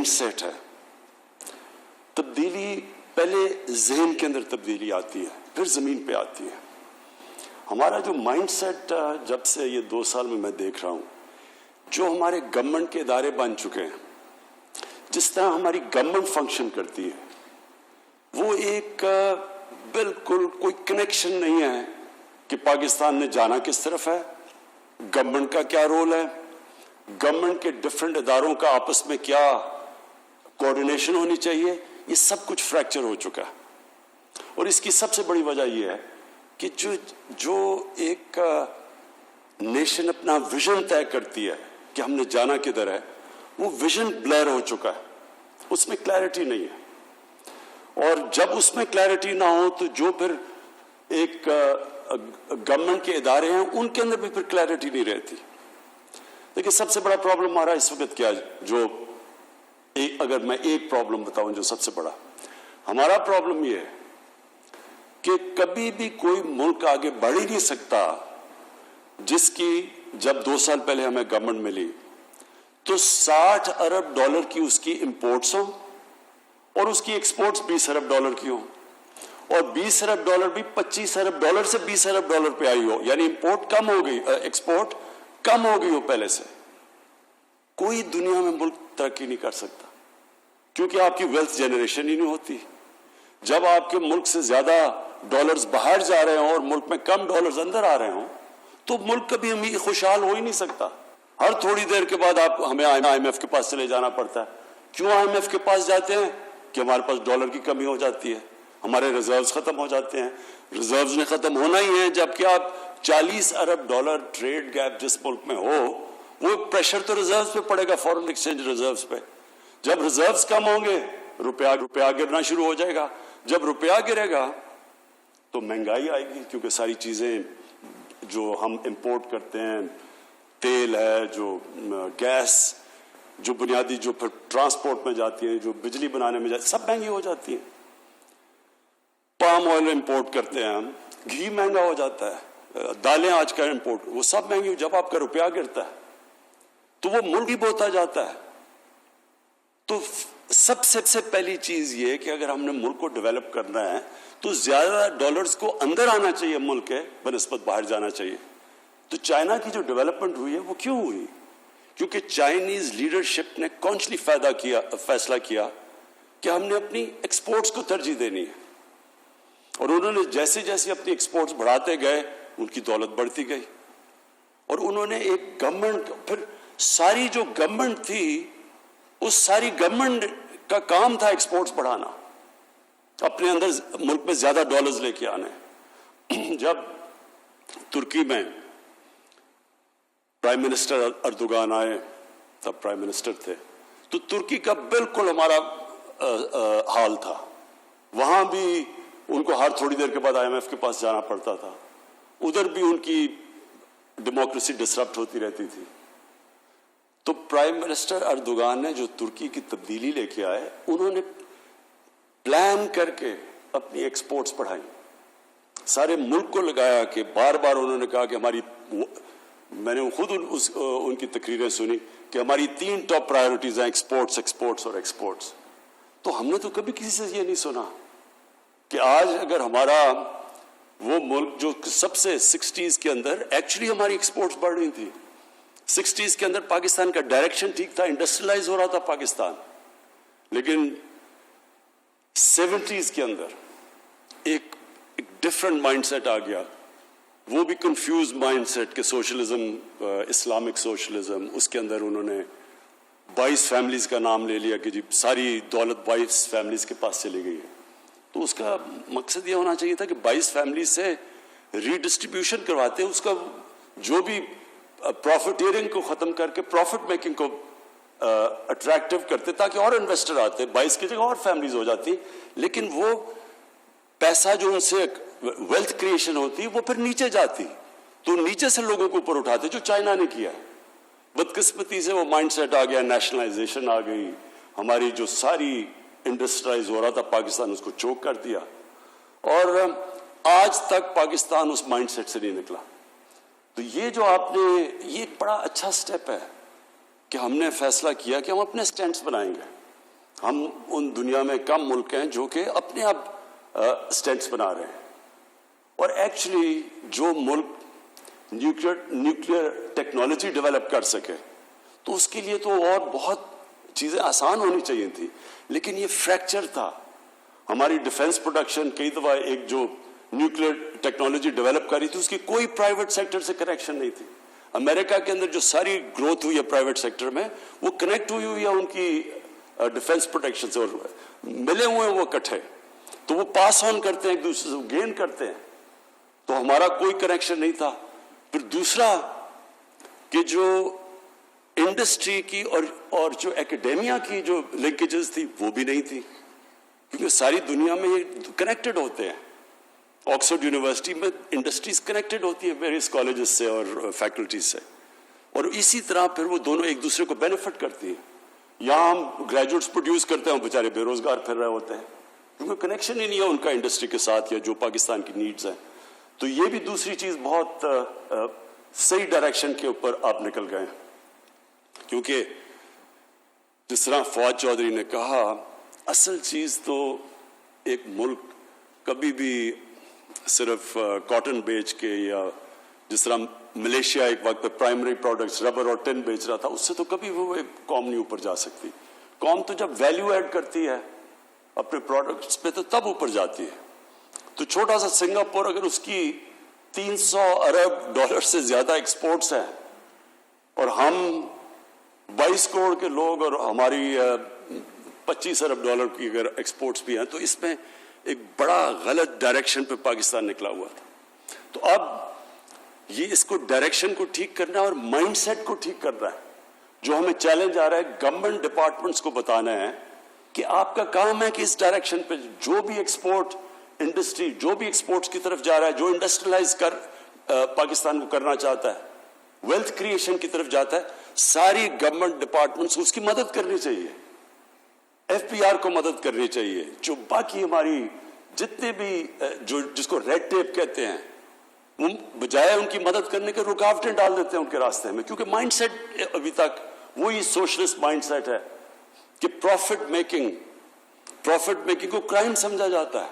Mind set ہے. تبدیلی پہلے ذہن کے اندر تبدیلی آتی ہے, پھر زمین پہ آتی ہے. ہمارا جو مائنڈ سیٹ جب سے یہ 2 سال میں دیکھ رہا ہوں, جو ہمارے گورنمنٹ کے ادارے بن چکے ہیں, جس طرح ہماری گورنمنٹ فنکشن کرتی ہے, وہ ایک بالکل کوئی کنیکشن نہیں ہے کہ پاکستان نے جانا کس طرف ہے, گورنمنٹ کا کیا رول ہے, گورنمنٹ کے ڈفرینٹ اداروں کا آپس میں کیا کوآرڈینیشن ہونی چاہیے. یہ سب کچھ فریکچر ہو چکا ہے. اور اس کی سب سے بڑی وجہ یہ ہے کہ جو ایک نیشن اپنا ویژن طے کرتی ہے کہ ہم نے جانا کدھر ہے, وہ ویژن بلر ہو چکا ہے, اس میں کلیئرٹی نہیں ہے. اور جب اس میں کلیئرٹی نہ ہو تو جو پھر ایک گورنمنٹ کے ادارے ہیں ان کے اندر بھی پھر کلیئرٹی نہیں رہتی. دیکھیں سب سے بڑا پرابلم ہمارا اس وقت کیا ہے, جو اگر میں ایک پرابلم بتاؤں جو سب سے بڑا ہمارا پرابلم یہ ہے کہ کبھی بھی کوئی ملک آگے بڑھ ہی نہیں سکتا جس کی جب 2 سال پہلے ہمیں گورنمنٹ ملی تو $60 ارب کی اس کی امپورٹس ہوں اور اس کی ایکسپورٹس $20 ارب کی ہوں, اور $20 ارب بھی $25 ارب سے $20 ارب پہ آئی ہو, یعنی امپورٹ کم ہو گئی, ایکسپورٹ کم ہو گئی ہو پہلے سے. کوئی دنیا میں ملک ترقی نہیں کر سکتا کیونکہ آپ کی ویلتھ جنریشن ہی نہیں ہوتی. جب آپ کے ملک سے زیادہ ڈالرز باہر جا رہے ہوں اور ملک میں کم ڈالرز اندر آ رہے ہوں تو ملک کبھی ہمیں خوشحال ہو ہی نہیں سکتا. ہر تھوڑی دیر کے بعد ہمیں IMF کے پاس چلے جانا پڑتا ہے. کیوں IMF کے پاس جاتے ہیں؟ کہ ہمارے پاس ڈالر کی کمی ہو جاتی ہے, ہمارے ریزروز ختم ہو جاتے ہیں. ریزروز نے ختم ہونا ہی ہے جبکہ آپ $40 ارب ٹریڈ گیپ جس ملک میں ہو, وہ پریشر تو ریزروز پہ پڑے گا, فورن ایکسچینج ریزروز پہ. جب ریزروز کم ہوں گے روپیہ گرنا شروع ہو جائے گا. جب روپیہ گرے گا تو مہنگائی آئے گی, کیونکہ ساری چیزیں جو ہم امپورٹ کرتے ہیں, تیل ہے, جو گیس, جو بنیادی جو پھر ٹرانسپورٹ میں جاتی ہیں, جو بجلی بنانے میں جاتی ہیں, سب مہنگی ہو جاتی ہیں. پام آئل امپورٹ کرتے ہیں ہم, گھی مہنگا ہو جاتا ہے, دالیں آج کا امپورٹ, وہ سب مہنگی ہو. جب آپ کا روپیہ گرتا ہے تو وہ ملک ہی بوتا جاتا ہے. تو سب سے پہلی چیز یہ کہ اگر ہم نے ملک کو ڈیولپ کرنا ہے تو زیادہ ڈالرز کو اندر آنا چاہیے ملک کے بنسبت باہر جانا چاہیے. تو چائنا کی جو ڈیولپمنٹ ہوئی ہے وہ کیوں ہوئی؟ کیونکہ چائنیز لیڈرشپ نے کانشلی فیصلہ کیا کہ ہم نے اپنی ایکسپورٹس کو ترجیح دینی ہے, اور انہوں نے جیسے جیسے اپنی ایکسپورٹس بڑھاتے گئے ان کی دولت بڑھتی گئی. اور انہوں نے ایک گورنمنٹ, پھر ساری جو گورنمنٹ تھی اس ساری گورنمنٹ کا کام تھا ایکسپورٹس بڑھانا, اپنے اندر ملک میں زیادہ ڈالرز لے کے آنے. جب ترکی میں پرائم منسٹر اردوغان آئے, تب پرائم منسٹر تھے, تو ترکی کا بالکل ہمارا حال تھا. وہاں بھی ان کو ہر تھوڑی دیر کے بعد IMF کے پاس جانا پڑتا تھا. ادھر بھی ان کی ڈیموکریسی ڈسرپٹ ہوتی رہتی تھی. تو پرائم منسٹر اردوغان نے جو ترکی کی تبدیلی لے کے آئے, انہوں نے پلان کر کے اپنی ایکسپورٹس بڑھائی, سارے ملک کو لگایا کہ بار بار انہوں نے کہا کہ ہماری, میں نے خود ان کی تقریریں سنی کہ ہماری 3 ٹاپ پرائیورٹیز ہیں, ایکسپورٹس, ایکسپورٹس اور ایکسپورٹس. تو ہم نے تو کبھی کسی سے یہ نہیں سنا کہ آج اگر ہمارا وہ ملک جو سب سے 60s کے اندر ایکچولی ہماری ایکسپورٹس بڑھ رہی تھی, 60s کے اندر پاکستان کا ڈائریکشن ٹھیک تھا, انڈسٹریلائز ہو رہا تھا پاکستان, لیکن 70s کے اندر ایک ڈفرنٹ مائنڈ سیٹ آ گیا, وہ بھی کنفیوز مائنڈ سیٹ کہ سوشلزم, اسلامک سوشلزم, اس کے اندر انہوں نے 22 فیملیز کا نام لے لیا کہ جی ساری دولت 22 فیملیز کے پاس چلی گئی ہے. تو اس کا مقصد یہ ہونا چاہیے تھا کہ 22 فیملیز سے ری ڈسٹریبیوشن کرواتے, اس کا جو بھی پروفیٹیئرنگ کو ختم کر کے پروفٹ میکنگ کو اٹریکٹیو کرتے تاکہ اور انویسٹر آتے, 22 کی جگہ اور فیملیز ہو جاتی. لیکن وہ پیسہ جو ان سے ویلتھ کریشن ہوتی وہ پھر نیچے جاتی, تو نیچے سے لوگوں کو اوپر اٹھاتے, جو چائنا نے کیا. بدقسمتی سے وہ مائنڈ سیٹ آ گیا, نیشنلائزیشن آ گئی, ہماری جو ساری انڈسٹرائز ہو رہا تھا پاکستان اس کو چوک کر دیا, اور آج تک پاکستان اس مائنڈ سیٹ سے نہیں نکلا. تو یہ جو آپ نے, یہ بڑا اچھا سٹیپ ہے کہ ہم نے فیصلہ کیا کہ ہم اپنے سٹینڈز بنائیں گے. ہم ان دنیا میں کم ملک ہیں جو کہ اپنے آپ اسٹینٹس بنا رہے ہیں. اور ایکچولی جو ملک نیوکلیر ٹیکنالوجی ڈیولپ کر سکے تو اس کے لیے تو اور بہت چیزیں آسان ہونی چاہیے تھی, لیکن یہ فریکچر تھا. ہماری ڈیفنس پروڈکشن کئی دفعہ ایک جو نیوکلیر ٹیکنالوجی ڈیولپ کری تھی اس کی کوئی پرائیویٹ سیکٹر سے کنیکشن نہیں تھی. امریکہ کے اندر جو ساری گروتھ ہوئی ہے پرائیویٹ سیکٹر میں وہ کنیکٹ ہوئی ہے ان کی ڈیفنس پروٹیکشن سے, اور ملے ہوئے ہیں وہ اکٹھے, تو وہ پاس آن کرتے ہیں ایک دوسرے سے, گین کرتے ہیں. تو ہمارا کوئی کنیکشن نہیں تھا. پھر دوسرا کہ جو انڈسٹری کی اور جو ایکیڈیمیا کی جو لنکیجز تھی وہ بھی نہیں تھی, کیونکہ ساری دنیا میں یہ کنیکٹڈ ہوتے ہیں. آکسفورڈ یونیورسٹی میں انڈسٹریز کنیکٹڈ ہوتی ہیں ویریس کالجز سے اور فیکلٹیز سے, اور اسی طرح پھر وہ دونوں ایک دوسرے کو بینیفٹ کرتی ہیں. یہاں ہم گریجویٹس پروڈیوس کرتے ہیں, بیچارے بے روزگار پھر رہے ہوتے ہیں کیونکہ کنیکشن ہی نہیں ہے ان کا انڈسٹری کے ساتھ یا جو پاکستان کی نیڈز ہیں. تو یہ بھی دوسری چیز بہت صحیح ڈائریکشن کے اوپر آپ نکل گئے ہیں, کیونکہ جس طرح فواد چودھری نے کہا اصل چیز تو ایک ملک کبھی بھی صرف کاٹن بیچ کے, یا جس طرح ملیشیا ایک وقت پہ پرائمری پروڈکٹس ربر اور ٹن بیچ رہا تھا, اس سے تو کبھی وہ ایک قوم نہیں اوپر جا سکتی. قوم تو جب ویلیو ایڈ کرتی ہے اپنے پروڈکٹس پہ تو تب اوپر جاتی ہے. تو چھوٹا سا سنگاپور اگر اس کی 300 ارب ڈالر سے زیادہ ایکسپورٹس ہیں اور ہم 22 کروڑ کے لوگ اور ہماری 25 ارب ڈالر کی اگر ایکسپورٹس بھی ہیں, تو اس میں ایک بڑا غلط ڈائریکشن پہ پاکستان نکلا ہوا تھا. تو اب یہ اس کو ڈائریکشن کو ٹھیک کرنا ہے اور مائنڈ سیٹ کو ٹھیک کرنا ہے. جو ہمیں چیلنج آ رہا ہے گورنمنٹ ڈپارٹمنٹس کو بتانا ہے کہ آپ کا کام ہے کہ اس ڈائریکشن پہ جو بھی ایکسپورٹ انڈسٹری جو بھی ایکسپورٹس کی طرف جا رہا ہے, جو انڈسٹریلائز پاکستان کو کرنا چاہتا ہے, ویلتھ کریشن کی طرف جاتا ہے, ساری گورنمنٹ ڈپارٹمنٹس اس کی مدد کرنی چاہیے. ایف پی آر کو مدد کرنی چاہیے. جو باقی ہماری جتنے بھی جس کو ریڈ ٹیپ کہتے ہیں, بجائے ان کی مدد کرنے کے رکاوٹیں ڈال دیتے ہیں ان کے راستے میں, کیونکہ مائنڈ سیٹ ابھی تک وہی سوشلسٹ مائنڈ سیٹ ہے کہ پروفٹ میکنگ کو کرائم سمجھا جاتا ہے.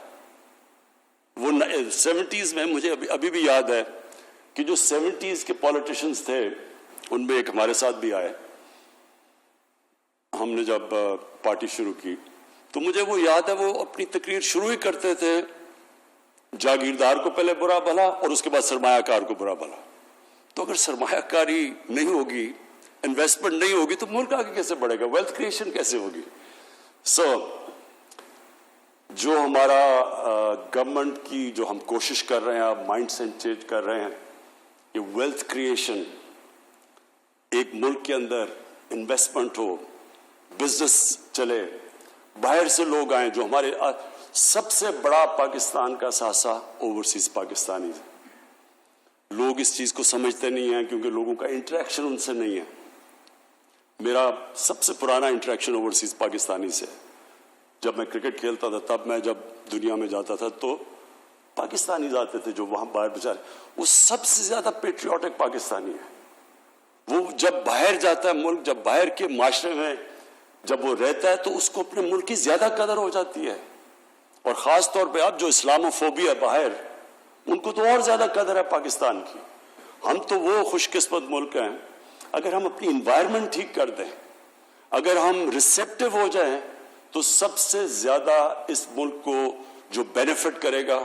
وہ 70s میں مجھے ابھی بھی یاد ہے کہ جو 70s کے پولیٹیشنز تھے ان میں ایک ہمارے ساتھ بھی آئے. ہم نے جب پارٹی شروع کی تو مجھے وہ یاد ہے, وہ اپنی تقریر شروع ہی کرتے تھے جاگیردار کو پہلے برا بھلا اور اس کے بعد سرمایہ کار کو برا بھلا. تو اگر سرمایہ کاری نہیں ہوگی, انویسٹمنٹ نہیں ہوگی, تو ملک آگے کیسے بڑھے گا, ویلتھ کریشن کیسے ہوگی. جو ہمارا گورنمنٹ کی جو ہم کوشش کر رہے ہیں, آپ مائنڈ سیٹ چینج کر رہے ہیں, یہ ویلتھ کریشن, ایک ملک کے اندر انویسٹمنٹ ہو, بزنس چلے, باہر سے لوگ آئیں. جو ہمارے سب سے بڑا پاکستان کا ساسا اوورسیز پاکستانی ہے. لوگ اس چیز کو سمجھتے نہیں ہیں کیونکہ لوگوں کا انٹریکشن ان سے نہیں ہے. میرا سب سے پرانا انٹریکشن اوورسیز پاکستانی سے, جب میں کرکٹ کھیلتا تھا تب میں جب دنیا میں جاتا تھا تو پاکستانی آتے تھے جو وہاں باہر بیچارے, وہ سب سے زیادہ پیٹریوٹک پاکستانی ہے. وہ جب باہر جاتا ہے ملک, جب باہر کے معاشرے میں جب وہ رہتا ہے تو اس کو اپنے ملک کی زیادہ قدر ہو جاتی ہے. اور خاص طور پہ اب جو اسلاموفوبیا ہے باہر, ان کو تو اور زیادہ قدر ہے پاکستان کی. ہم تو وہ خوش قسمت ملک ہیں, اگر ہم اپنی انوائرمنٹ ٹھیک کر دیں, اگر ہم ریسیپٹیو ہو جائیں, تو سب سے زیادہ اس ملک کو جو بینیفٹ کرے گا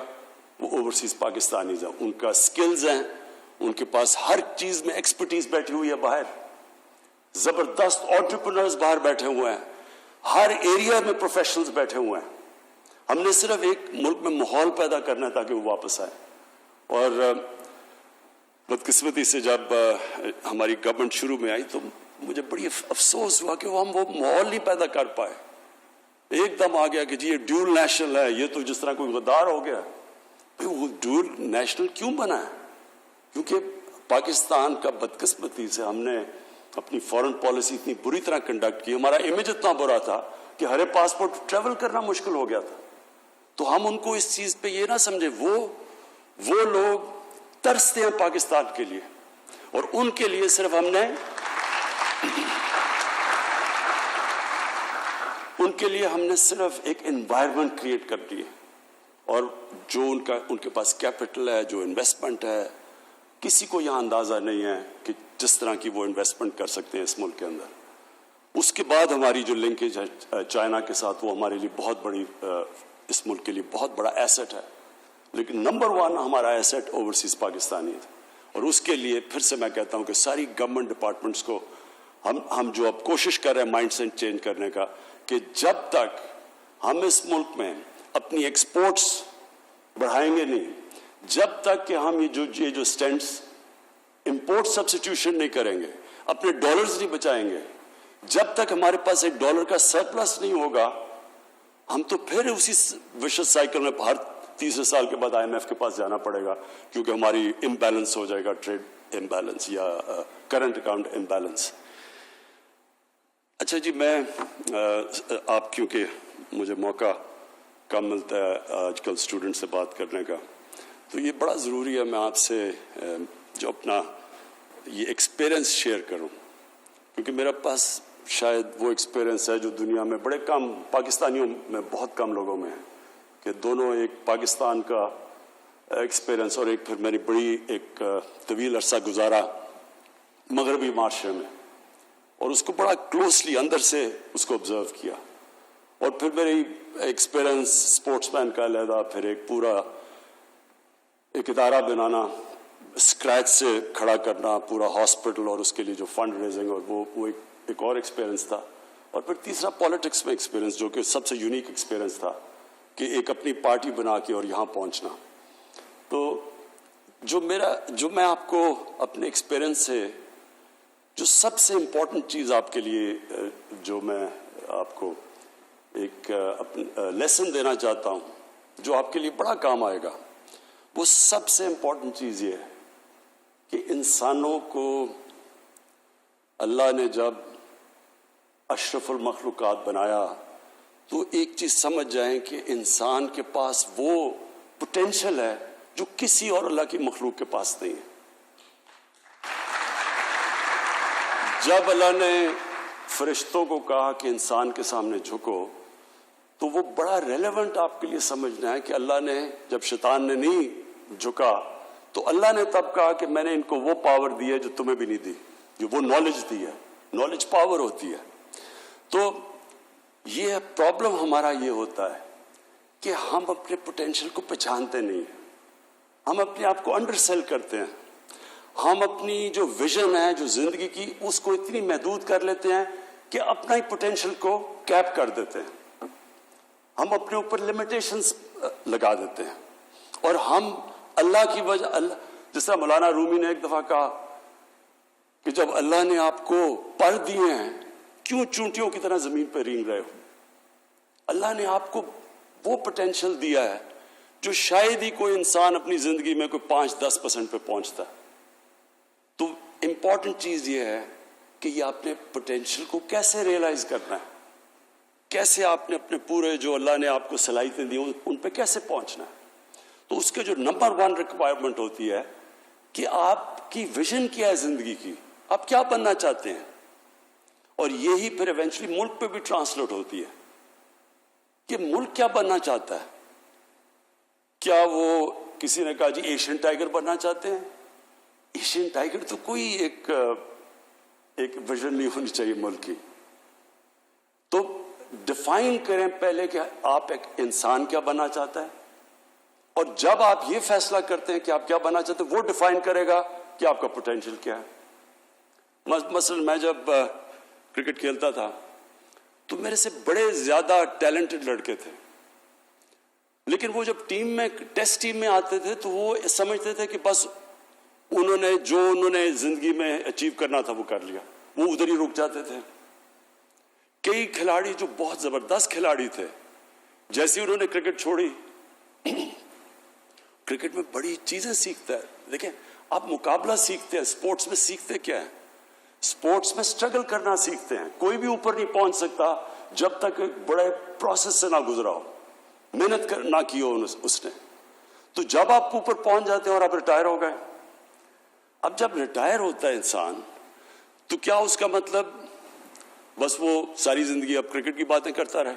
وہ اوورسیز پاکستانیز ہیں. ان کا سکلز ہیں, ان کے پاس ہر چیز میں ایکسپرٹیز بیٹھی ہوئی ہے باہر, زبردست انٹرپرینورز باہر بیٹھے ہوئے ہیں, ہر ایریا میں پروفیشنلز بیٹھے ہوئے ہیں. ہم نے صرف ایک ملک میں ماحول پیدا کرنا ہے تاکہ وہ واپس آئے. اور بدقسمتی سے جب ہماری گورنمنٹ شروع میں آئی تو مجھے بڑی افسوس ہوا کہ ہم وہ ماحول نہیں پیدا کر پائے. ایک دم آ گیا کہ جی یہ ڈیول نیشنل ہے, یہ تو جس طرح کوئی غدار ہو گیا. وہ ڈیول نیشنل کیوں بنا ہے؟ کیونکہ پاکستان کا بدقسمتی سے ہم نے اپنی فارن پالیسی اتنی بری طرح کنڈکٹ کی, ہمارا امیج اتنا برا تھا کہ ہر پاسپورٹ ٹریول کرنا مشکل ہو گیا تھا. تو ہم ان کو اس چیز پہ یہ نہ سمجھے, وہ لوگ ترستے ہیں پاکستان کے لیے, اور ان کے لیے صرف ہم نے ان کے لیے ہم نے صرف ایک انوائرمنٹ کریٹ کر دی ہے، اور جو ان کے پاس کیپٹل ہے، جو انویسٹمنٹ ہے، کسی کو یہاں اندازہ نہیں ہے کہ جس طرح کی وہ انویسٹمنٹ کر سکتے ہیں اس ملک کے اندر۔ اس کے بعد ہماری جو لنکیج ہے چائنا کے ساتھ، وہ ہمارے لیے بہت بڑی، اس ملک کے لیے بہت بڑا ایسٹ ہے، لیکن نمبر 1 ہمارا ایسٹ اوورسیز پاکستانی ہے۔ اور اس کے لیے پھر سے میں کہتا ہوں کہ ساری گورنمنٹ ڈپارٹمنٹس کو ہم جو اب کوشش کر رہے ہیں مائنڈ سیٹ چینج کرنے کا، کہ جب تک ہم اس ملک میں اپنی ایکسپورٹس بڑھائیں گے نہیں، جب تک کہ ہم یہ جو سٹینڈس امپورٹ سبسٹیوشن نہیں کریں گے، اپنے ڈالرز نہیں بچائیں گے، جب تک ہمارے پاس ایک ڈالر کا سرپلس نہیں ہوگا، ہم تو پھر اسی وشس سائیکل میں ہر تیسرے سال کے بعد IMF کے پاس جانا پڑے گا، کیونکہ ہماری امبیلنس ہو جائے گا، ٹریڈ امبیلنس یا کرنٹ اکاؤنٹ امبیلنس۔ اچھا جی، میں آپ کیونکہ مجھے موقع کم ملتا ہے آج کل اسٹوڈنٹ سے بات کرنے کا، تو یہ بڑا ضروری ہے میں آپ سے جو اپنا یہ ایکسپیرئنس شیئر کروں، کیونکہ میرے پاس شاید وہ ایکسپیرئنس ہے جو دنیا میں بڑے کم، پاکستانیوں میں بہت کم لوگوں میں ہے، کہ دونوں ایک پاکستان کا ایکسپیرئنس اور ایک پھر میں نے بڑی ایک طویل عرصہ گزارا مغربی معاشرے میں، اور اس کو بڑا کلوزلی اندر سے اس کو آبزرو کیا، اور پھر میری ایکسپیرئنس اسپورٹس مین کا علیحدہ، پھر ایک پورا ایک ادارہ بنانا، اسکریچ سے کھڑا کرنا پورا ہاسپٹل، اور اس کے لیے جو فنڈ ریزنگ، اور وہ ایک اور ایکسپیرئنس تھا، اور پھر تیسرا پالیٹکس میں ایکسپیرئنس، جو کہ سب سے یونیک ایکسپیرئنس تھا، کہ ایک اپنی پارٹی بنا کے اور یہاں پہنچنا۔ تو جو میں آپ کو اپنے ایکسپیرئنس سے جو سب سے امپورٹنٹ چیز آپ کے لیے جو میں آپ کو ایک لیسن دینا چاہتا ہوں، جو آپ کے لیے بڑا کام آئے گا، وہ سب سے امپورٹنٹ چیز یہ ہے کہ انسانوں کو اللہ نے جب اشرف المخلوقات بنایا تو ایک چیز سمجھ جائیں کہ انسان کے پاس وہ پوٹینشل ہے جو کسی اور اللہ کی مخلوق کے پاس نہیں ہے۔ جب اللہ نے فرشتوں کو کہا کہ انسان کے سامنے جھکو، تو وہ بڑا ریلیونٹ آپ کے لیے سمجھنا ہے کہ اللہ نے جب شیطان نے نہیں جھکا تو اللہ نے تب کہا کہ میں نے ان کو وہ پاور دی ہے جو تمہیں بھی نہیں دی، جو وہ نالج دی ہے، نالج پاور ہوتی ہے۔ تو یہ پرابلم ہمارا یہ ہوتا ہے کہ ہم اپنے پوٹینشل کو پہچانتے نہیں ہیں، ہم اپنے آپ کو انڈر سیل کرتے ہیں، ہم اپنی جو ویژن ہے جو زندگی کی اس کو اتنی محدود کر لیتے ہیں کہ اپنا ہی پوٹینشل کو کیپ کر دیتے ہیں، ہم اپنے اوپر لمیٹیشنز لگا دیتے ہیں، اور ہم اللہ کی وجہ، جس طرح مولانا رومی نے ایک دفعہ کہا کہ جب اللہ نے آپ کو پر دیے ہیں کیوں چونٹیوں کی طرح زمین پہ رینگ رہے ہو؟ اللہ نے آپ کو وہ پوٹینشل دیا ہے جو شاید ہی کوئی انسان اپنی زندگی میں کوئی 5-10% پہ پہنچتا ہے۔ تو امپورٹنٹ چیز یہ ہے کہ یہ آپ نے پوٹینشل کو کیسے ریئلائز کرنا ہے، کیسے آپ نے اپنے پورے جو اللہ نے آپ کو صلاحیتیں دی ان پہ کیسے پہنچنا ہے۔ تو اس کے جو نمبر 1 ریکوائرمنٹ ہوتی ہے کہ آپ کی ویژن کیا ہے زندگی کی، آپ کیا بننا چاہتے ہیں، اور یہی پھر ایونچولی ملک پہ بھی ٹرانسلیٹ ہوتی ہے کہ ملک کیا بننا چاہتا ہے۔ کیا وہ کسی نے کہا جی ایشین ٹائیگر بننا چاہتے ہیں؟ ایشین ٹائیگر تو کوئی ایک ویژن نہیں ہونی چاہیے ملک کی۔ تو ڈیفائن کریں پہلے کہ آپ ایک انسان کیا بننا چاہتا ہے، اور جب آپ یہ فیصلہ کرتے ہیں کہ آپ کیا بننا چاہتے ہیں، وہ ڈیفائن کرے گا کہ آپ کا پوٹینشل کیا ہے۔ مثلا میں جب کرکٹ کھیلتا تھا تو میرے سے بڑے زیادہ ٹیلنٹڈ لڑکے تھے، لیکن وہ جب ٹیم میں ٹیسٹ ٹیم میں آتے تھے تو وہ سمجھتے تھے کہ بس انہوں نے زندگی میں اچیو کرنا تھا وہ کر لیا، وہ ادھر ہی رک جاتے تھے۔ کئی کھلاڑی جو بہت زبردست کھلاڑی تھے، جیسے انہوں نے کرکٹ چھوڑی، کرکٹ میں بڑی چیزیں سیکھتا ہے۔ دیکھیں آپ مقابلہ سیکھتے ہیں، سپورٹس میں سیکھتے کیا ہے؟ سپورٹس میں سٹرگل کرنا سیکھتے ہیں۔ کوئی بھی اوپر نہیں پہنچ سکتا جب تک ایک بڑے پروسیس سے نہ گزرا ہو، محنت نہ کی ہو اس نے۔ تو جب آپ اوپر پہنچ جاتے ہیں اور آپ ریٹائر ہو گئے، اب جب ریٹائر ہوتا ہے انسان تو کیا اس کا مطلب بس وہ ساری زندگی اب کرکٹ کی باتیں کرتا رہے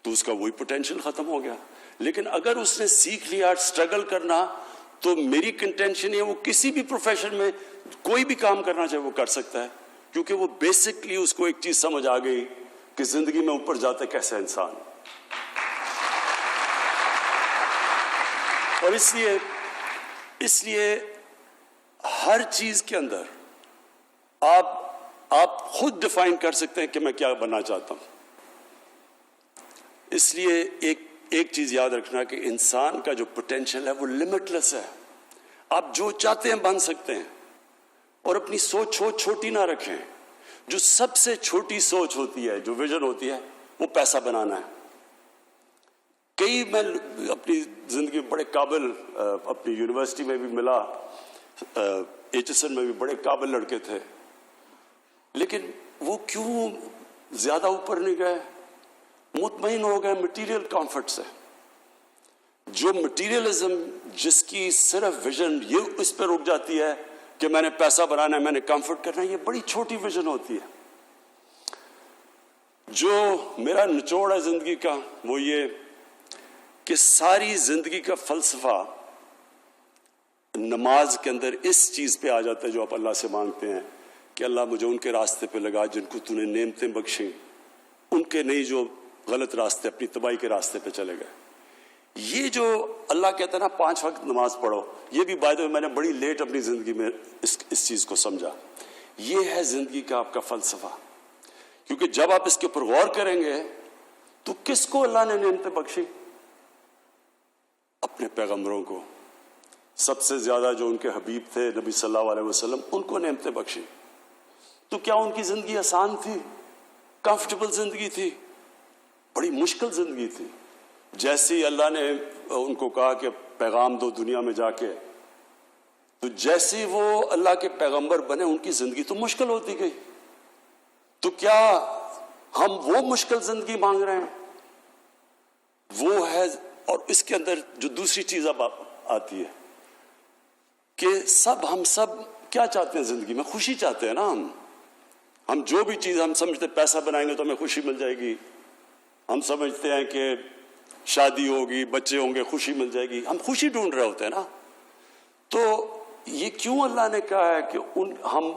تو اس کا وہی پوٹینشیل ختم ہو گیا. لیکن اگر اس نے سیکھ لیا اسٹرگل کرنا, تو میری کنٹینشن ہے وہ کسی بھی پروفیشن میں کوئی بھی کام کرنا چاہے وہ کر سکتا ہے, کیونکہ وہ بیسکلی اس کو ایک چیز سمجھ آ گئی کہ زندگی میں اوپر جاتا کیسا انسان. اور اس لیے ہر چیز کے اندر آپ خود ڈیفائن کر سکتے ہیں کہ میں کیا بننا چاہتا ہوں. اس لیے ایک چیز یاد رکھنا کہ انسان کا جو پوٹینشیل ہے وہ لمٹ لیس ہے. آپ جو چاہتے ہیں بن سکتے ہیں, اور اپنی سوچ چھوٹی نہ رکھیں. جو سب سے چھوٹی سوچ ہوتی ہے, جو ویژن ہوتی ہے, وہ پیسہ بنانا ہے. میں اپنی زندگی میں بڑے قابل, اپنی یونیورسٹی میں بھی ملا, HSN میں بھی بڑے قابل لڑکے تھے, لیکن وہ کیوں زیادہ اوپر نہیں گئے؟ مطمئن ہو گئے مٹیریل کمفرٹ سے. جو مٹیریلزم جس کی صرف ویژن یہ اس پہ رک جاتی ہے کہ میں نے پیسہ بنانا ہے, میں نے کمفرٹ کرنا ہے, یہ بڑی چھوٹی ویژن ہوتی ہے. جو میرا نچوڑ ہے زندگی کا وہ یہ کہ ساری زندگی کا فلسفہ نماز کے اندر اس چیز پہ آ جاتا ہے جو آپ اللہ سے مانگتے ہیں کہ اللہ مجھے ان کے راستے پہ لگا جن کو تو نے نعمتیں بخشیں, ان کے نہیں جو غلط راستے اپنی تباہی کے راستے پہ چلے گئے. یہ جو اللہ کہتا ہے نا 5 وقت نماز پڑھو, یہ بھی بائی دا وے میں نے بڑی لیٹ اپنی زندگی میں اس چیز کو سمجھا. یہ ہے زندگی کا آپ کا فلسفہ, کیونکہ جب آپ اس کے اوپر غور کریں گے تو کس کو اللہ نے نعمتیں بخشی؟ اپنے پیغمبروں کو, سب سے زیادہ جو ان کے حبیب تھے نبی صلی اللہ علیہ وسلم, ان کو نعمتیں بخشی. تو کیا ان کی زندگی آسان تھی, کمفرٹیبل زندگی تھی؟ بڑی مشکل زندگی تھی. جیسے ہی اللہ نے ان کو کہا کہ پیغام دو دنیا میں جا کے, تو جیسے ہی وہ اللہ کے پیغمبر بنے ان کی زندگی تو مشکل ہوتی گئی. تو کیا ہم وہ مشکل زندگی مانگ رہے ہیں؟ وہ ہے. اور اس کے اندر جو دوسری چیز اب آتی ہے کہ ہم سب کیا چاہتے ہیں زندگی میں؟ خوشی چاہتے ہیں نا. ہم جو بھی چیز ہم سمجھتے ہیں پیسہ بنائیں گے تو ہمیں خوشی مل جائے گی, ہم سمجھتے ہیں کہ شادی ہوگی, بچے ہوں گے, خوشی مل جائے گی, ہم خوشی ڈھونڈ رہے ہوتے ہیں نا. تو یہ کیوں اللہ نے کہا ہے کہ ہم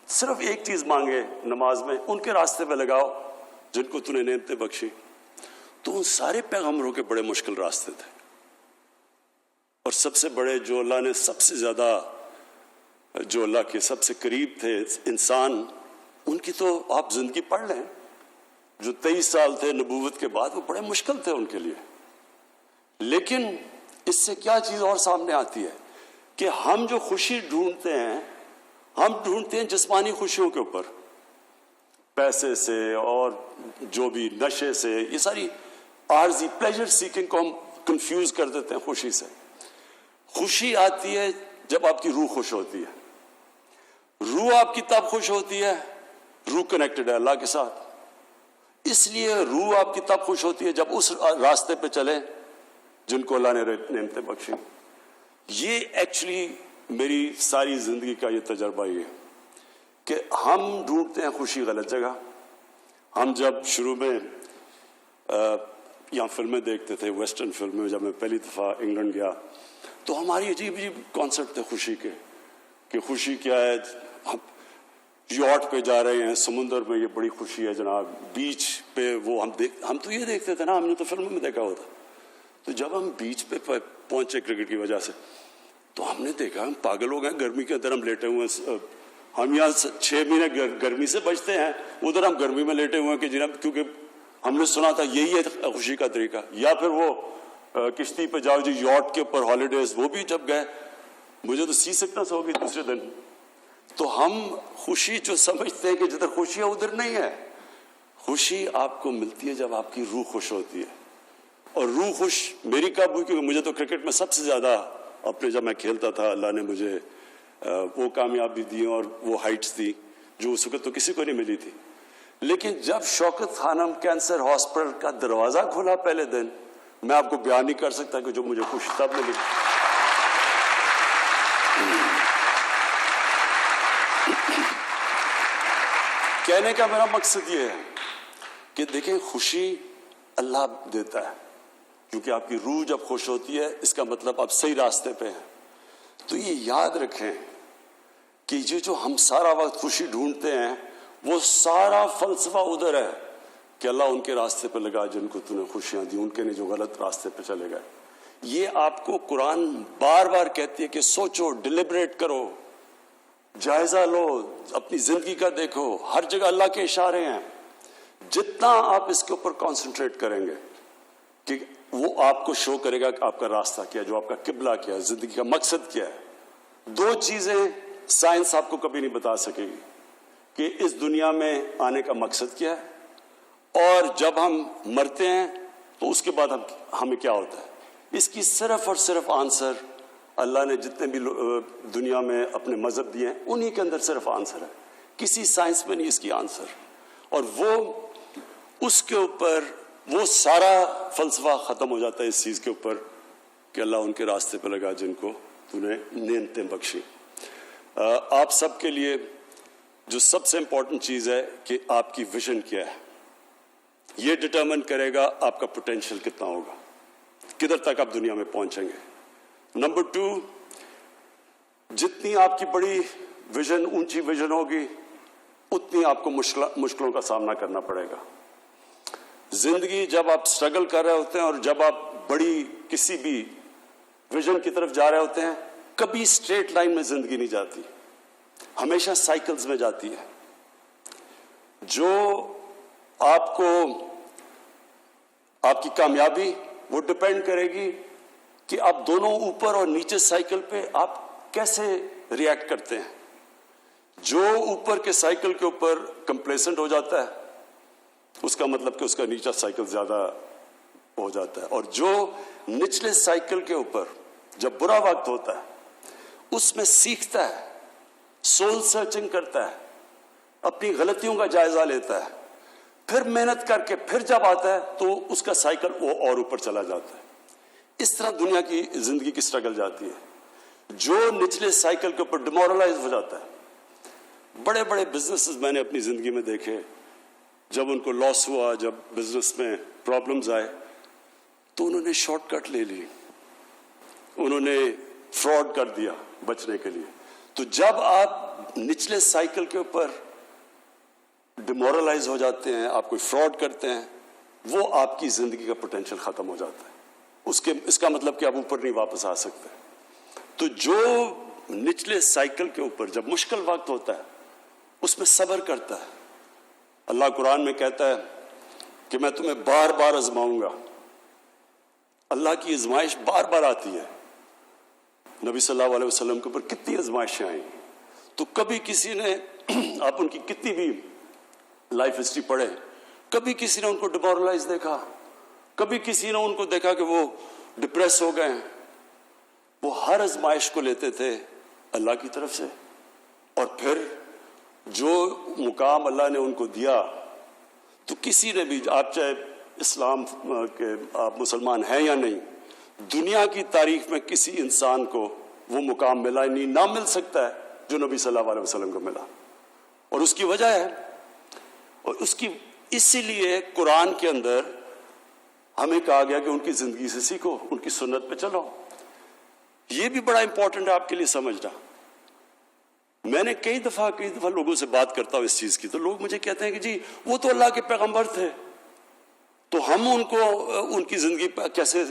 صرف ایک چیز مانگے نماز میں, ان کے راستے پہ لگاؤ جن کو تو نے نعمتیں بخشی. تو ان سارے پیغمبروں کے بڑے مشکل راستے تھے, اور سب سے بڑے جو اللہ نے سب سے زیادہ جو اللہ کے سب سے قریب تھے انسان, ان کی تو آپ زندگی پڑھ لیں. جو 23 سال تھے نبوت کے بعد, وہ بڑے مشکل تھے ان کے لیے. لیکن اس سے کیا چیز اور سامنے آتی ہے کہ ہم جو خوشی ڈھونڈتے ہیں, ہم ڈھونڈتے ہیں جسمانی خوشیوں کے اوپر, پیسے سے اور جو بھی نشے سے. یہ ساری عارضی پلیجر سیکنگ کو ہم کنفیوز کر دیتے ہیں خوشی سے. خوشی آتی ہے جب آپ کی روح خوش ہوتی ہے. روح آپ کی تب خوش ہوتی ہے, روح کنیکٹڈ ہے اللہ کے ساتھ, اس لیے روح آپ کی تب خوش ہوتی ہے جب اس راستے پہ چلیں جن کو اللہ نے نعمتیں بخشی. یہ ایکچولی میری ساری زندگی کا یہ تجربہ یہ کہ ہم ڈھونڈتے ہیں خوشی غلط جگہ. ہم جب شروع میں یہاں فلمیں دیکھتے تھے, ویسٹرن فلمیں, جب میں پہلی دفعہ انگلینڈ گیا تو ہماری عجیب عجیب کانسیپٹ تھے خوشی کے, کہ خوشی کیا ہے, ہم یاٹ پہ جا رہے ہیں سمندر میں, یہ بڑی خوشی ہے جناب. بیچ پہ وہ ہم تو یہ دیکھتے تھے نا, ہم نے تو فلموں میں دیکھا ہوتا. تو جب ہم بیچ پہ پہنچے کرکٹ کی وجہ سے, تو ہم نے دیکھا ہم پاگل ہو گئے. گرمی کے اندر ہم لیٹے ہوئے ہیں, ہم یہاں 6 مہینے گرمی سے بچتے ہیں, ادھر ہم گرمی میں لیٹے ہوئے ہیں کہ جناب, کیونکہ ہم نے سنا تھا یہی ہے خوشی کا طریقہ. یا پھر وہ کشتی پہ جاؤ جی یاٹ کے اوپر ہالیڈیز, وہ بھی جب گئے مجھے تو سی سکنس ہو گئی دوسرے دن. تو ہم خوشی جو سمجھتے ہیں کہ جدھر خوشی ہے ادھر نہیں ہے. خوشی آپ کو ملتی ہے جب آپ کی روح خوش ہوتی ہے. اور روح خوش میری کب ہوئی؟ کیونکہ مجھے تو کرکٹ میں سب سے زیادہ اپنے جب میں کھیلتا تھا اللہ نے مجھے وہ کامیابی دی اور وہ ہائٹس دی جو اس وقت تو کسی کو نہیں ملی تھی. لیکن جب شوکت خانم کینسر ہاسپٹل کا دروازہ کھلا پہلے دن, میں آپ کو بیان نہیں کر سکتا کہ جو مجھے خوشی تب ملی. کہ کہنے کا میرا مقصد یہ ہے کہ دیکھیں خوشی اللہ دیتا ہے، کیونکہ آپ کی روح جب خوش ہوتی ہے اس کا مطلب آپ صحیح راستے پہ ہیں۔ تو یہ یاد رکھیں کہ یہ جو ہم سارا وقت خوشی ڈھونڈتے ہیں وہ سارا فلسفہ ادھر ہے کہ اللہ ان کے راستے پہ لگا جن کو تو نے خوشیاں دی، ان کے نے جو غلط راستے پہ چلے گئے۔ یہ آپ کو قرآن بار بار کہتی ہے کہ سوچو، ڈیلیبریٹ کرو، جائزہ لو، اپنی زندگی کا دیکھو، ہر جگہ اللہ کے اشارے ہیں۔ جتنا آپ اس کے اوپر کانسنٹریٹ کریں گے کہ وہ آپ کو شو کرے گا کہ آپ کا راستہ کیا ہے، جو آپ کا قبلہ کیا ہے، زندگی کا مقصد کیا ہے۔ دو چیزیں سائنس آپ کو کبھی نہیں بتا سکے گی کہ اس دنیا میں آنے کا مقصد کیا ہے اور جب ہم مرتے ہیں تو اس کے بعد ہمیں کیا ہوتا ہے۔ اس کی صرف اور صرف آنسر اللہ نے جتنے بھی دنیا میں اپنے مذہب دیے ہیں انہی کے اندر صرف آنسر ہے، کسی سائنس میں نہیں اس کی آنسر۔ اور وہ اس کے اوپر وہ سارا فلسفہ ختم ہو جاتا ہے اس چیز کے اوپر کہ اللہ ان کے راستے پہ لگا جن کو تو نے نعمتیں بخشی۔ آپ سب کے لیے جو سب سے امپورٹنٹ چیز ہے کہ آپ کی ویژن کیا ہے، یہ ڈٹرمن کرے گا آپ کا پوٹینشیل کتنا ہوگا، کدھر تک آپ دنیا میں پہنچیں گے۔ نمبر 2، جتنی آپ کی بڑی ویژن، اونچی ویژن ہوگی اتنی آپ کو مشکلوں کا سامنا کرنا پڑے گا۔ زندگی جب آپ سٹرگل کر رہے ہوتے ہیں اور جب آپ بڑی کسی بھی ویژن کی طرف جا رہے ہوتے ہیں، کبھی سٹریٹ لائن میں زندگی نہیں جاتی، ہمیشہ سائیکلز میں جاتی ہے۔ جو آپ کو آپ کی کامیابی وہ ڈپینڈ کرے گی کہ آپ دونوں اوپر اور نیچے سائیکل پہ آپ کیسے ریئیکٹ کرتے ہیں۔ جو اوپر کے سائیکل کے اوپر کمپلیسنٹ ہو جاتا ہے اس کا مطلب کہ اس کا نیچا سائیکل زیادہ ہو جاتا ہے، اور جو نچلے سائیکل کے اوپر جب برا وقت ہوتا ہے اس میں سیکھتا ہے، سول سرچنگ کرتا ہے، اپنی غلطیوں کا جائزہ لیتا ہے، پھر محنت کر کے پھر جب آتا ہے تو اس کا سائیکل وہ اور اوپر چلا جاتا ہے۔ اس طرح دنیا کی زندگی کی سٹرگل جاتی ہے۔ جو نچلے سائیکل کے اوپر ڈیمورلائز ہو جاتا ہے، بڑے بڑے بزنسز میں نے اپنی زندگی میں دیکھے، جب ان کو لاس ہوا، جب بزنس میں پرابلمز آئے تو انہوں نے شارٹ کٹ لے لی، انہوں نے فراڈ کر دیا بچنے کے لیے۔ تو جب آپ نچلے سائیکل کے اوپر ڈیمورلائز ہو جاتے ہیں، آپ کوئی فراڈ کرتے ہیں، وہ آپ کی زندگی کا پوٹینشیل ختم ہو جاتا ہے۔ اس کا مطلب کہ آپ اوپر نہیں واپس آ سکتے۔ تو جو نچلے سائیکل کے اوپر جب مشکل وقت ہوتا ہے اس میں صبر کرتا ہے، اللہ قرآن میں کہتا ہے کہ میں تمہیں بار بار آزماؤں گا۔ اللہ کی آزمائش بار بار آتی ہے۔ نبی صلی اللہ علیہ وسلم کے اوپر کتنی آزمائشیں آئیں، تو کبھی کسی نے آپ ان کی کتنی بھی لائف ہسٹری پڑھے، کبھی کسی نے ان کو ڈیمورلائز دیکھا، کبھی کسی نے ان کو دیکھا کہ وہ ڈپریس ہو گئے ہیں۔ وہ ہر آزمائش کو لیتے تھے اللہ کی طرف سے، اور پھر جو مقام اللہ نے ان کو دیا، تو کسی نے بھی، آپ چاہے اسلام کے آپ مسلمان ہیں یا نہیں، دنیا کی تاریخ میں کسی انسان کو وہ مقام ملا نہیں، نہ مل سکتا ہے جو نبی صلی اللہ علیہ وسلم کو ملا۔ اور اس کی وجہ ہے، اور اسی لیے قرآن کے اندر ہمیں کہا گیا کہ ان کی زندگی سے سیکھو، ان کی سنت پہ چلو۔ یہ بھی بڑا امپورٹنٹ ہے آپ کے لیے سمجھنا۔ میں نے کئی دفعہ لوگوں سے بات کرتا ہوں اس چیز کی، تو لوگ مجھے کہتے ہیں کہ جی وہ تو اللہ کے پیغمبر تھے، تو ہم ان کی زندگی کیسے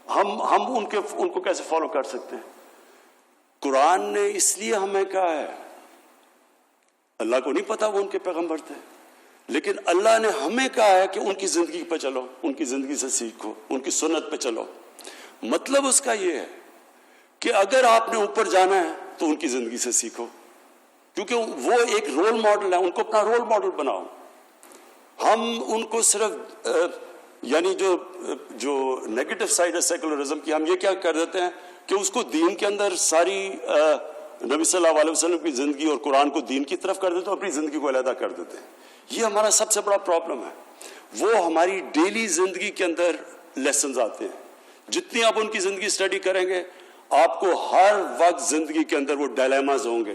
ہم ان کو کیسے فالو کر سکتے ہیں؟ قرآن نے اس لیے ہمیں کہا ہے، اللہ کو نہیں پتا وہ ان کے پیغمبر تھے، لیکن اللہ نے ہمیں کہا ہے کہ ان کی زندگی پہ چلو، ان کی زندگی سے سیکھو، ان کی سنت پہ چلو۔ مطلب اس کا یہ ہے کہ اگر آپ نے اوپر جانا ہے تو ان کی زندگی سے سیکھو، کیونکہ وہ ایک رول ماڈل ہے، ان کو اپنا رول ماڈل بناؤ۔ ہم ان کو صرف یعنی جو نیگیٹو سائڈ ہے سیکولرزم کی، ہم یہ کیا کر دیتے ہیں کہ اس کو دین کے اندر ساری نبی صلی اللہ علیہ وسلم کی زندگی اور قرآن کو دین کی طرف کر دیتے ہیں، اپنی زندگی کو علیحدہ کر دیتے ہیں۔ یہ ہمارا سب سے بڑا پرابلم ہے۔ وہ ہماری ڈیلی زندگی کے اندر لیسنز آتے ہیں، جتنی آپ ان کی زندگی سٹڈی کریں گے آپ کو ہر وقت زندگی کے اندر وہ ڈائلیماز ہوں گے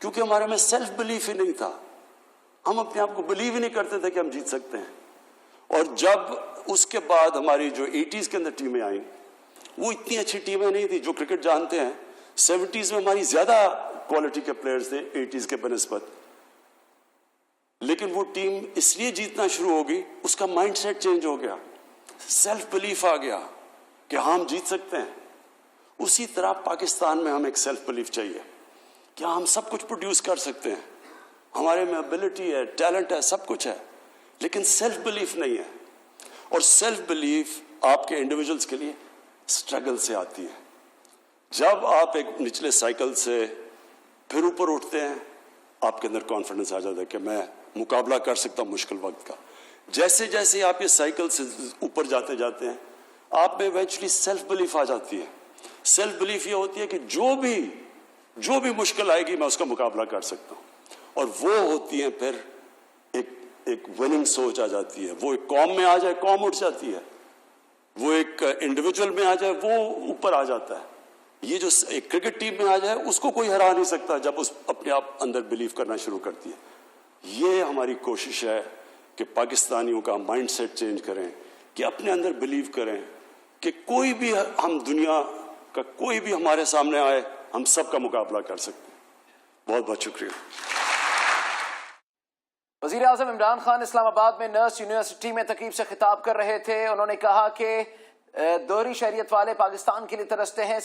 کیونکہ ہمارے میں سیلف بلیف ہی نہیں تھا. ہم اپنے آپ کو بلیو ہی نہیں کرتے تھے کہ ہم جیت سکتے ہیں. اور جب اس کے بعد ہماری جو 80s کے اندر ٹیمیں آئیں, وہ اتنی اچھی ٹیمیں نہیں تھی. جو کرکٹ جانتے ہیں 70s میں ہماری زیادہ کوالٹی کے پلیئرز تھے 80s کے بنسبت, لیکن وہ ٹیم اس لیے جیتنا شروع ہو گئی, اس کا مائنڈ سیٹ چینج ہو گیا, سیلف بلیف آ گیا کہ ہم جیت سکتے ہیں. اسی طرح پاکستان میں ہم ایک سیلف بلیف چاہیے کہ ہم سب کچھ پروڈیوس کر سکتے ہیں, ہمارے میں ابیلٹی ہے, ٹیلنٹ ہے, سب کچھ ہے, لیکن سیلف بلیف نہیں ہے. اور سیلف بلیف آپ کے انڈیویجولز کے لیے اسٹرگل سے آتی ہے. جب آپ ایک نچلے سائیکل سے پھر اوپر اٹھتے ہیں, آپ کے اندر کانفیڈنس آ جاتا ہے کہ میں مقابلہ کر سکتا ہوں مشکل وقت کا. جیسے جیسے آپ یہ سائیکل سے اوپر جاتے جاتے ہیں, آپ میں ایونچولی سیلف بلیف آ جاتی ہے. سیلف بلیف یہ ہوتی ہے کہ جو بھی مشکل آئے گی میں اس کا مقابلہ کر سکتا ہوں. اور وہ ہوتی ہیں پھر ایک وننگ سوچ آ جاتی ہے. وہ ایک قوم میں آ جائے قوم اٹھ جاتی ہے, وہ ایک انڈیویجول میں آ جائے وہ اوپر آ جاتا ہے. یہ جو ایک کرکٹ ٹیم میں آ جائے اس کو کوئی ہرا نہیں سکتا جب اس اپنے آپ اندر بلیو کرنا شروع کرتی ہے. یہ ہماری کوشش ہے کہ پاکستانیوں کا مائنڈ سیٹ چینج کریں, کہ اپنے اندر بلیو کریں کہ کوئی بھی ہم دنیا کا کوئی بھی ہمارے سامنے آئے ہم سب کا مقابلہ کر سکتے ہیں. بہت بہت شکریہ. وزیر اعظم عمران خان اسلام آباد میں نرس یونیورسٹی میں تقریب سے خطاب کر رہے تھے. انہوں نے کہا کہ دوہری شہریت والے پاکستان کے لیے ترستے ہیں.